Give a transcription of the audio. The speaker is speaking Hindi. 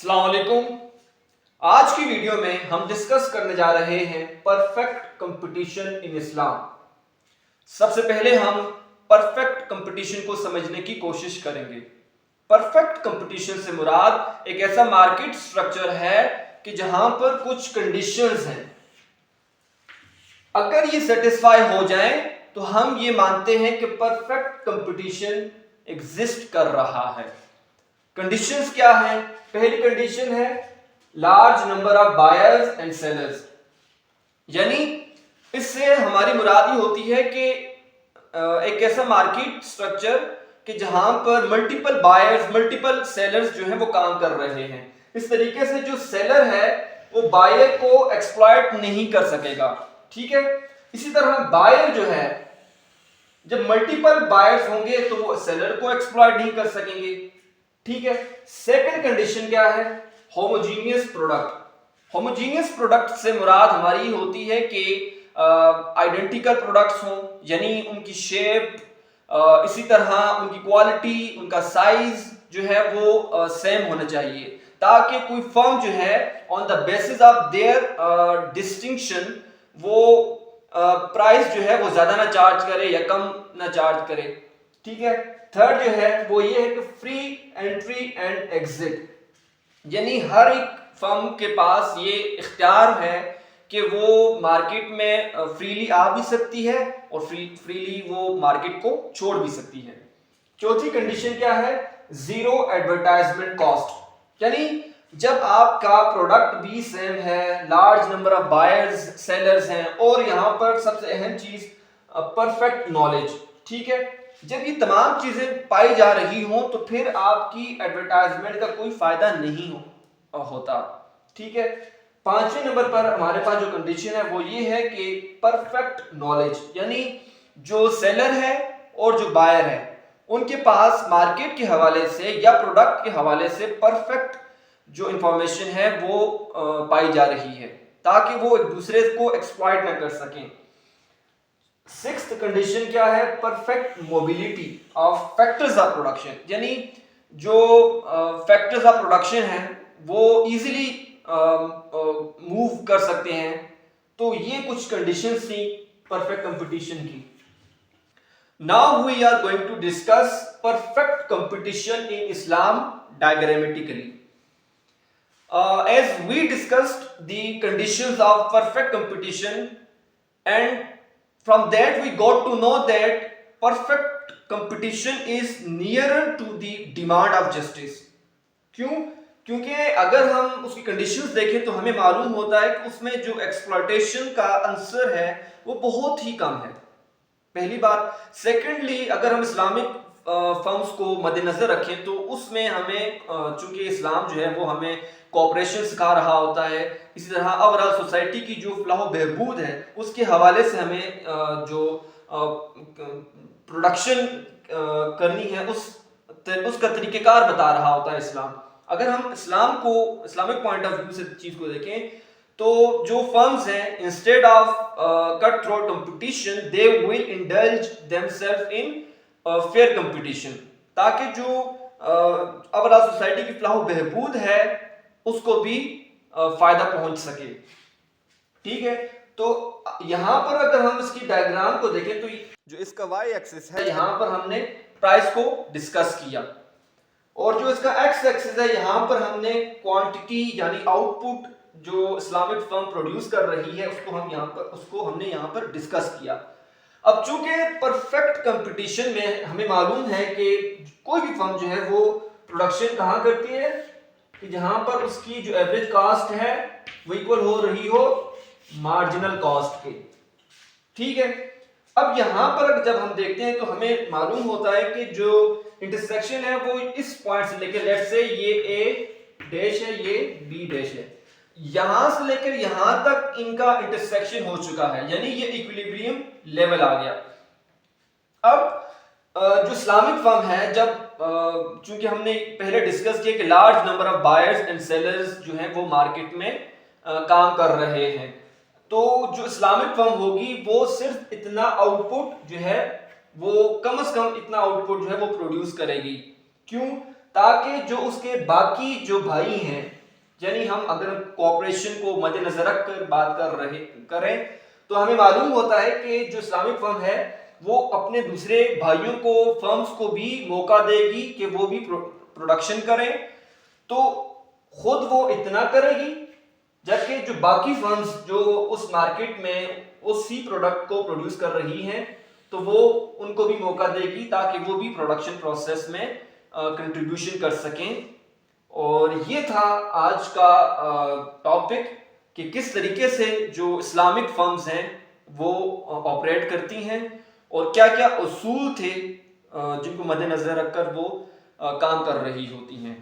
अस्सलाम वालेकुम। आज की वीडियो में हम डिस्कस करने जा रहे हैं परफेक्ट कंपटीशन इन इस्लाम। सबसे पहले हम परफेक्ट कंपटीशन को समझने की कोशिश करेंगे। परफेक्ट कंपटीशन से मुराद एक ऐसा मार्केट स्ट्रक्चर है कि जहां पर कुछ कंडीशंस हैं, अगर ये सेटिस्फाई हो जाए तो हम ये मानते हैं कि परफेक्ट कंपटीशन एग्जिस्ट कर रहा है। कंडीशंस क्या है? पहली कंडीशन है large number of buyers and sellers, यानी इससे हमारी मुराद ये होती है कि एक ऐसा मार्केट स्ट्रक्चर कि जहां पर मल्टीपल बायर्स मल्टीपल सेलर्स जो हैं वो काम कर रहे हैं। इस तरीके से जो सेलर है वो बायर को एक्सप्लॉइट नहीं कर सकेगा। ठीक है, इसी तरह बायर जो है, जब मल्टीपल बायर्स होंगे तो वो सेलर को एक्सप्लॉइट नहीं कर सकेंगे। ठीक है, सेकंड कंडीशन क्या है? Homogeneous product. होमोजीनियस प्रोडक्ट से मुराद हमारी होती है कि आइडेंटिकल प्रोडक्ट्स हों, यानी उनकी शेप, इसी तरह उनकी क्वालिटी, उनका साइज जो है वो सेम होना चाहिए, ताकि कोई फर्म जो है on the basis of their distinction वो प्राइस जो है वो ज्यादा ना चार्ज करे या कम ना चार्ज करे। ठीक है, थर्ड जो है वो ये है कि फ्री एंट्री एंड एग्जिट, यानी हर एक फर्म के पास ये इख्तियार है कि वो मार्केट में फ्रीली आ भी सकती है और फ्रीली वो मार्केट को छोड़ भी सकती है। चौथी कंडीशन क्या है? जीरो एडवर्टाइजमेंट कॉस्ट, यानी जब आपका प्रोडक्ट भी सेम है, large number of buyers sellers हैं, और यहाँ पर सबसे अहम चीज परफेक्ट नॉलेज। ठीक है, जब ये तमाम चीजें पाई जा रही हों तो फिर आपकी एडवर्टाइजमेंट का कोई फायदा नहीं होता। ठीक है, पांचवें नंबर पर हमारे पास जो कंडीशन है वो ये है कि परफेक्ट नॉलेज, यानी जो सेलर है और जो बायर है उनके पास मार्केट के हवाले से या प्रोडक्ट के हवाले से परफेक्ट जो इंफॉर्मेशन है वो पाई जा रही है, ताकि वो एक दूसरे को एक्सप्लॉइट ना कर सकें। सिक्स्थ कंडीशन क्या है? Perfect mobility of factors of production, यानी जो फैक्टर्स ऑफ प्रोडक्शन है वो इजीली मूव कर सकते हैं। तो ये कुछ कंडीशंस थी परफेक्ट कंपटीशन की। Now we are going to discuss perfect competition in इस्लाम diagrammatically. As we discussed the conditions of perfect competition, and from that we got to know that perfect competition is nearer to the demand of justice. क्यों? क्योंकि अगर हम उसकी कंडीशंस देखें तो हमें मालूम होता है कि उसमें जो एक्सप्लॉयटेशन का आंसर है वो बहुत ही कम है, पहली बात। सेकेंडली, अगर हम इस्लामिक फर्म्स को मद्देनजर रखें तो उसमें हमें चूंकि इस्लाम जो है वो हमें कोऑपरेशन सिखा रहा होता है, इसी तरह ओवरऑल सोसाइटी की जो फलाह बहबूद है उसके हवाले से हमें जो प्रोडक्शन करनी है उसका तरीक़ेकार बता रहा होता है इस्लाम। अगर हम इस्लाम को इस्लामिक पॉइंट ऑफ व्यू से चीज़ को देखें तो जो फर्म्स हैं, instead of cut throat competition they will indulge themselves in fair competition, ताकि जो ओवरऑल सोसाइटी की फलाह बहबूद है उसको भी फायदा पहुंच सके। ठीक है, तो यहां पर अगर हम इसकी डायग्राम को देखें तो जो इसका वाई एक्सिस है यहां पर हमने प्राइस को डिस्कस किया, और जो इसका एक्स एक्सिस है यहां पर हमने क्वांटिटी यानी आउटपुट जो इस्लामिक फर्म प्रोड्यूस कर रही है उसको हमने यहां पर डिस्कस किया। अब चूंकि परफेक्ट कंपटीशन में हमें मालूम है कि कोई भी फर्म जो है वो प्रोडक्शन कहां करती है कि जहां पर उसकी जो एवरेज कॉस्ट है वो इक्वल हो रही हो मार्जिनल कॉस्ट के। ठीक है, अब यहां पर जब हम देखते हैं तो हमें मालूम होता है कि जो इंटरसेक्शन है वो इस पॉइंट से लेकर, लेट्स से ये ए डैश है, ये बी डैश है, यहां से लेकर यहां तक इनका इंटरसेक्शन हो चुका है, यानी ये इक्विलिब्रियम लेवल आ गया। अब जो इस्लामिक फर्म है, जब चूंकि हमने पहले डिस्कस किया कि large number of buyers and sellers जो हैं वो मार्केट में काम कर रहे हैं, तो जो इस्लामिक फर्म होगी वो सिर्फ इतना आउटपुट जो है वो कम से कम इतना आउटपुट जो है वो प्रोड्यूस करेगी। क्यों? ताकि जो उसके बाकी जो भाई हैं, यानी हम अगर कोऑपरेशन को मद्देनजर रखकर बात करें तो हमें मालूम होता है कि जो इस्लामिक फर्म है वो अपने दूसरे भाइयों को, फर्म्स को भी मौका देगी कि वो भी प्रोडक्शन करें, तो खुद वो इतना करेगी, जबकि जो बाकी फर्म्स जो उस मार्केट में उसी प्रोडक्ट को प्रोड्यूस कर रही हैं तो वो उनको भी मौका देगी ताकि वो भी प्रोडक्शन प्रोसेस में कंट्रीब्यूशन कर सकें। और ये था आज का टॉपिक कि किस तरीके से जो इस्लामिक फर्म्स हैं वो ऑपरेट करती हैं और क्या क्या उसूल थे जिनको मद्देनजर रखकर वो काम कर रही होती हैं।